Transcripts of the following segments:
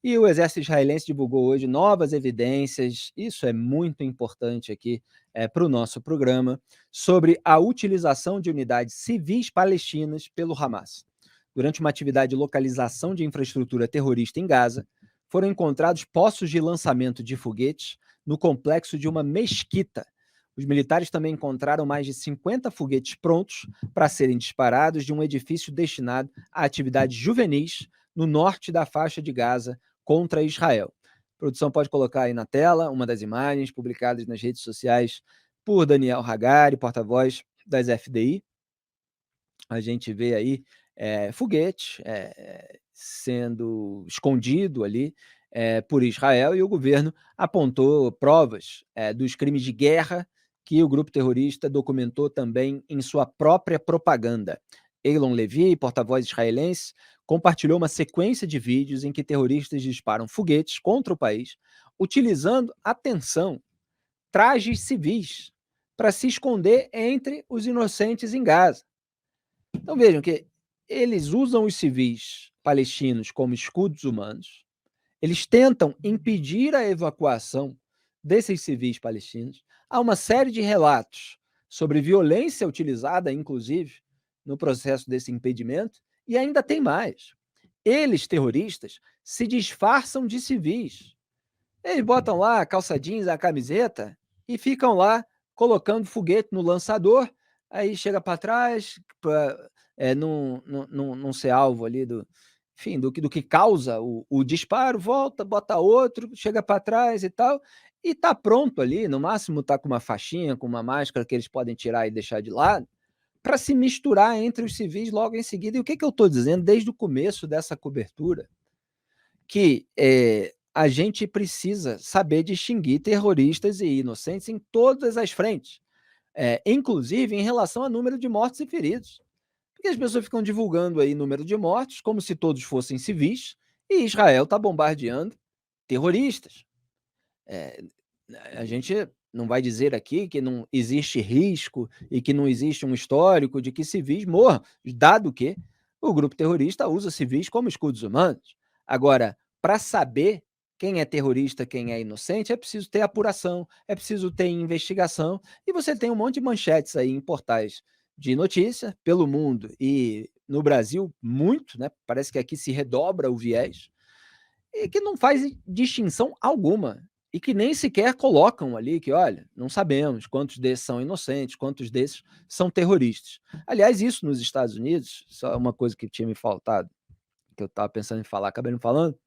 E o exército israelense divulgou hoje novas evidências, isso é muito importante aqui para o nosso programa, sobre a utilização de unidades civis palestinas pelo Hamas. Durante uma atividade de localização de infraestrutura terrorista em Gaza, foram encontrados poços de lançamento de foguetes no complexo de uma mesquita. Os militares também encontraram mais de 50 foguetes prontos para serem disparados de um edifício destinado a atividades juvenis no norte da faixa de Gaza contra Israel. A produção pode colocar aí na tela uma das imagens publicadas nas redes sociais por Daniel Hagari, porta-voz das FDI. A gente vê aí foguete sendo escondido ali por Israel, e o governo apontou provas dos crimes de guerra que o grupo terrorista documentou também em sua própria propaganda. Eilon Levy, porta-voz israelense, compartilhou uma sequência de vídeos em que terroristas disparam foguetes contra o país, utilizando, atenção, trajes civis para se esconder entre os inocentes em Gaza. Então vejam que eles usam os civis palestinos como escudos humanos, eles tentam impedir a evacuação desses civis palestinos. Há uma série de relatos sobre violência utilizada, inclusive, no processo desse impedimento, e ainda tem mais. Eles, terroristas, se disfarçam de civis. Eles botam lá a calça jeans, a camiseta e ficam lá colocando foguete no lançador, aí chega para trás, não ser alvo ali enfim, do que causa o disparo, volta, bota outro, chega para trás e tal, e tá pronto ali, no máximo tá com uma faixinha, com uma máscara que eles podem tirar e deixar de lado, para se misturar entre os civis logo em seguida. E o que, que eu estou dizendo desde o começo dessa cobertura? Que a gente precisa saber distinguir terroristas e inocentes em todas as frentes, inclusive em relação ao número de mortos e feridos. Porque as pessoas ficam divulgando aí número de mortos como se todos fossem civis, e Israel está bombardeando terroristas. A gente não vai dizer aqui que não existe risco e que não existe um histórico de que civis morram, dado que o grupo terrorista usa civis como escudos humanos. Agora, para saber quem é terrorista, quem é inocente, é preciso ter apuração, é preciso ter investigação, e você tem um monte de manchetes aí em portais de notícia pelo mundo e no Brasil muito, né? Parece que aqui se redobra o viés, e que não faz distinção alguma, e que nem sequer colocam ali que, olha, não sabemos quantos desses são inocentes, quantos desses são terroristas. Aliás, isso nos Estados Unidos, só uma coisa que tinha me faltado, que eu estava pensando em falar, acabei não falando,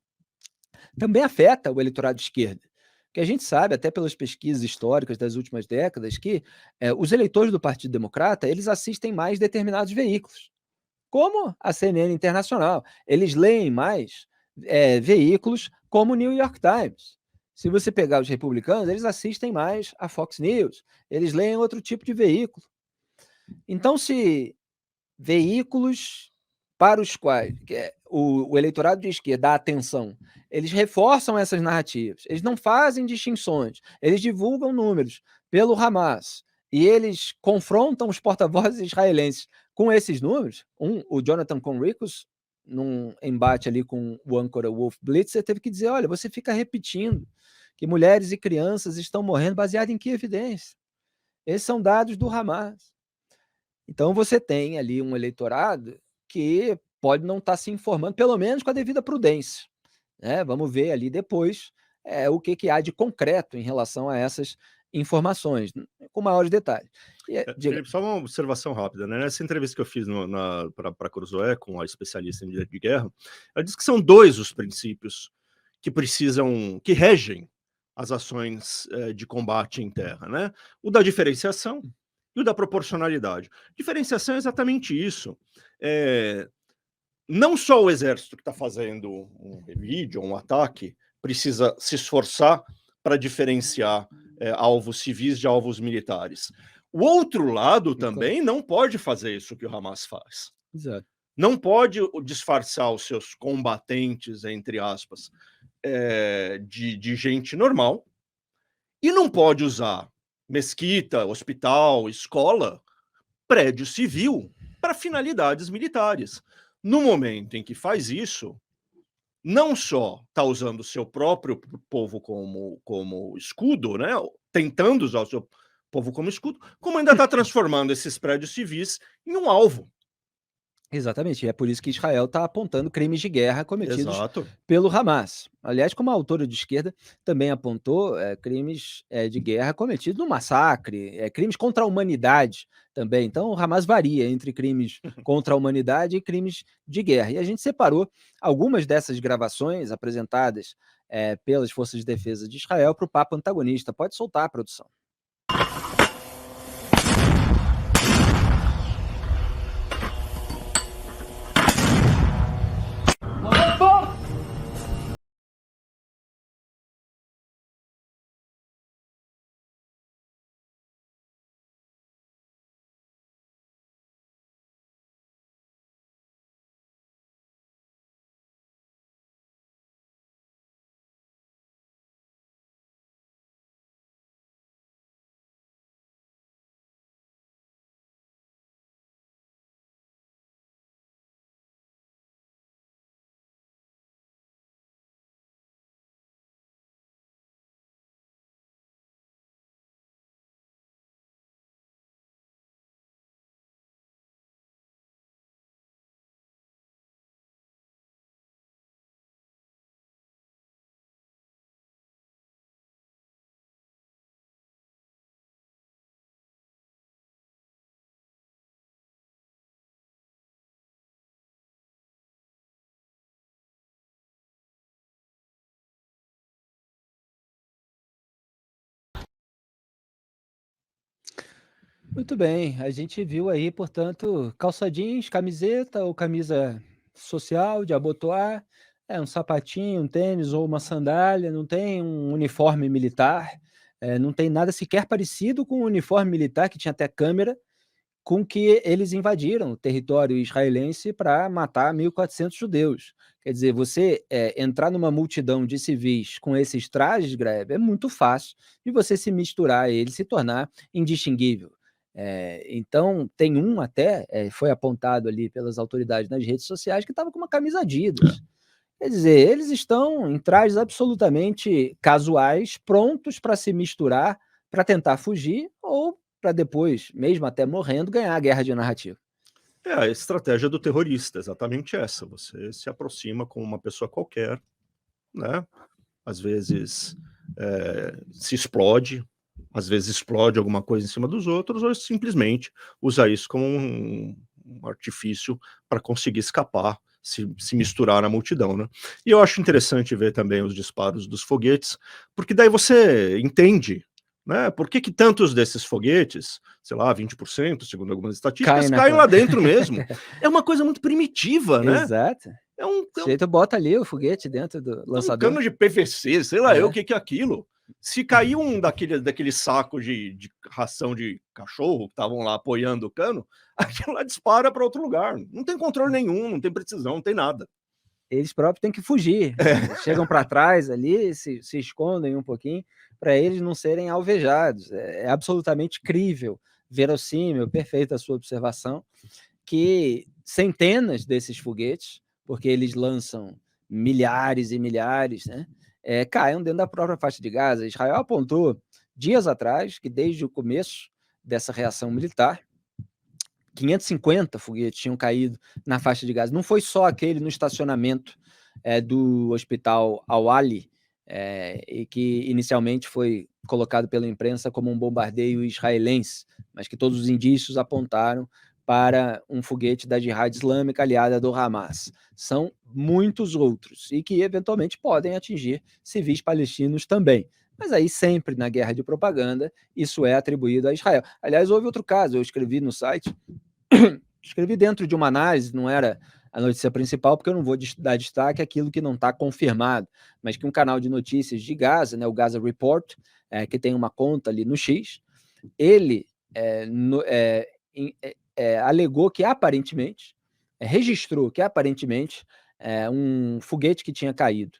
também afeta o eleitorado de esquerda. Que a gente sabe, até pelas pesquisas históricas das últimas décadas, que os eleitores do Partido Democrata, eles assistem mais determinados veículos, como a CNN Internacional. Eles leem mais veículos como o New York Times. Se você pegar os republicanos, eles assistem mais a Fox News, eles leem outro tipo de veículo. Então, se veículos para os quais o eleitorado de esquerda dá atenção, eles reforçam essas narrativas, eles não fazem distinções, eles divulgam números pelo Hamas, e eles confrontam os porta-vozes israelenses com esses números. O Jonathan Conricus, num embate ali com o âncora Wolf Blitzer, teve que dizer, olha, você fica repetindo que mulheres e crianças estão morrendo, baseado em que evidência? Esses são dados do Hamas. Então você tem ali um eleitorado que pode não estar se informando, pelo menos com a devida prudência, né? Vamos ver ali depois o que, que há de concreto em relação a essas informações, com maiores detalhes. Diga. Felipe, só uma observação rápida, né? Nessa entrevista que eu fiz para a Cruzoé, com a especialista em direito de guerra, ela disse que são dois os princípios que regem as ações de combate em terra, né? O da diferenciação e o da proporcionalidade. Diferenciação é exatamente isso. Não só o exército que está fazendo um revide ou um ataque precisa se esforçar para diferenciar alvos civis de alvos militares. O outro lado também não pode fazer isso que o Hamas faz. Exato. Não pode disfarçar os seus combatentes, entre aspas, de gente normal, e não pode usar mesquita, hospital, escola, prédio civil para finalidades militares. No momento em que faz isso, não só está usando o seu próprio povo como escudo, né, tentando usar o seu povo como escudo, como ainda está transformando esses prédios civis em um alvo. Exatamente, e é por isso que Israel está apontando crimes de guerra cometidos Exato. pelo Hamas. Aliás, como a autora de esquerda também apontou, crimes, de guerra cometidos no massacre, crimes contra a humanidade também. Então o Hamas varia entre crimes contra a humanidade e crimes de guerra. E a gente separou algumas dessas gravações apresentadas, pelas forças de defesa de Israel para o papo antagonista. Pode soltar, produção. Muito bem, a gente viu aí, portanto, calça jeans, camiseta ou camisa social de abotoar, um sapatinho, um tênis ou uma sandália, não tem um uniforme militar, não tem nada sequer parecido com o uniforme militar, que tinha até câmera, com que eles invadiram o território israelense para matar 1.400 judeus. Quer dizer, você, entrar numa multidão de civis com esses trajes, Greve, é muito fácil de você se misturar a eles, se tornar indistinguível. Então, tem um até, foi apontado ali pelas autoridades nas redes sociais, que estava com uma camisa Adidas. Quer dizer, eles estão em trajes absolutamente casuais, prontos para se misturar, para tentar fugir ou para depois, mesmo até morrendo, ganhar a guerra de narrativa. É a estratégia do terrorista, exatamente essa. Você se aproxima com uma pessoa qualquer, né? Às vezes se explode, às vezes explode alguma coisa em cima dos outros, ou simplesmente usa isso como um artifício para conseguir escapar, se misturar na multidão, né? E eu acho interessante ver também os disparos dos foguetes, porque daí você entende, né? Por que tantos desses foguetes, sei lá, 20%, segundo algumas estatísticas, caem lá dentro mesmo? É uma coisa muito primitiva, né? Exato. É um, O sujeito bota ali o foguete dentro do lançador. cano de PVC, sei lá eu o que é aquilo. Se caiu daquele saco de ração de cachorro que estavam lá apoiando o cano, aquilo lá dispara para outro lugar. Não tem controle nenhum, não tem precisão, não tem nada. Eles próprios têm que fugir. Eles chegam para trás ali, se escondem um pouquinho, para eles não serem alvejados. É absolutamente crível, verossímil, perfeita a sua observação, que centenas desses foguetes, porque eles lançam milhares e milhares, né, caiam dentro da própria faixa de Gaza. Israel apontou dias atrás que desde o começo dessa reação militar, 550 foguetes tinham caído na faixa de Gaza. Não foi só aquele no estacionamento do hospital Al-Ali, e que inicialmente foi colocado pela imprensa como um bombardeio israelense, mas que todos os indícios apontaram para um foguete da Jihad Islâmica aliada do Hamas. São muitos outros e que eventualmente podem atingir civis palestinos também. Mas aí sempre na guerra de propaganda isso é atribuído a Israel. Aliás, houve outro caso, eu escrevi no site, escrevi dentro de uma análise, não era a notícia principal, porque eu não vou dar destaque àquilo que não está confirmado, mas que um canal de notícias de Gaza, né, o Gaza Report, que tem uma conta ali no X, ele alegou que aparentemente, registrou que aparentemente um foguete que tinha caído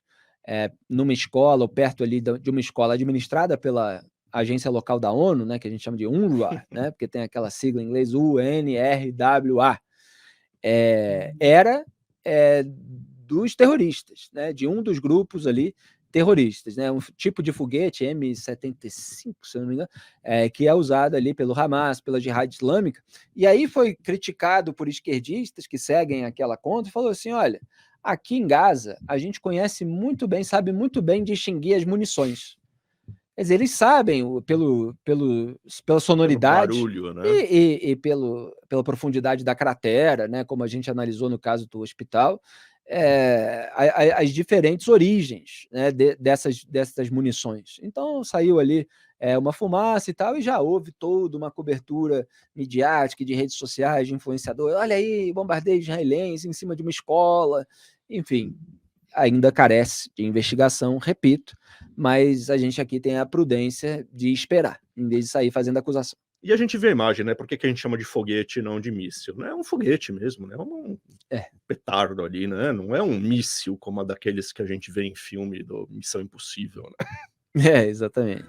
numa escola, ou perto ali de uma escola administrada pela agência local da ONU, né, que a gente chama de UNRWA, né, porque tem aquela sigla em inglês UNRWA, era dos terroristas, né, de um dos grupos ali terroristas, né, um tipo de foguete M75, se eu não me engano, que é usado ali pelo Hamas, pela Jihad Islâmica, e aí foi criticado por esquerdistas que seguem aquela conta e falou assim, olha, aqui em Gaza a gente conhece muito bem, sabe muito bem distinguir as munições. Quer dizer, eles sabem pela sonoridade barulho, né? e pela profundidade da cratera, né, como a gente analisou no caso do hospital, as diferentes origens, né, dessas munições. Então saiu ali uma fumaça e tal, e já houve toda uma cobertura midiática de redes sociais, de influenciadores. Olha aí, bombardeio israelense em cima de uma escola, enfim. Ainda carece de investigação, repito, mas a gente aqui tem a prudência de esperar, em vez de sair fazendo acusação. E a gente vê a imagem, né? Por que a gente chama de foguete e não de míssil? Né? É um foguete mesmo, né? Um petardo ali, né? Não é um míssil como a daqueles que a gente vê em filme do Missão Impossível, né? Exatamente.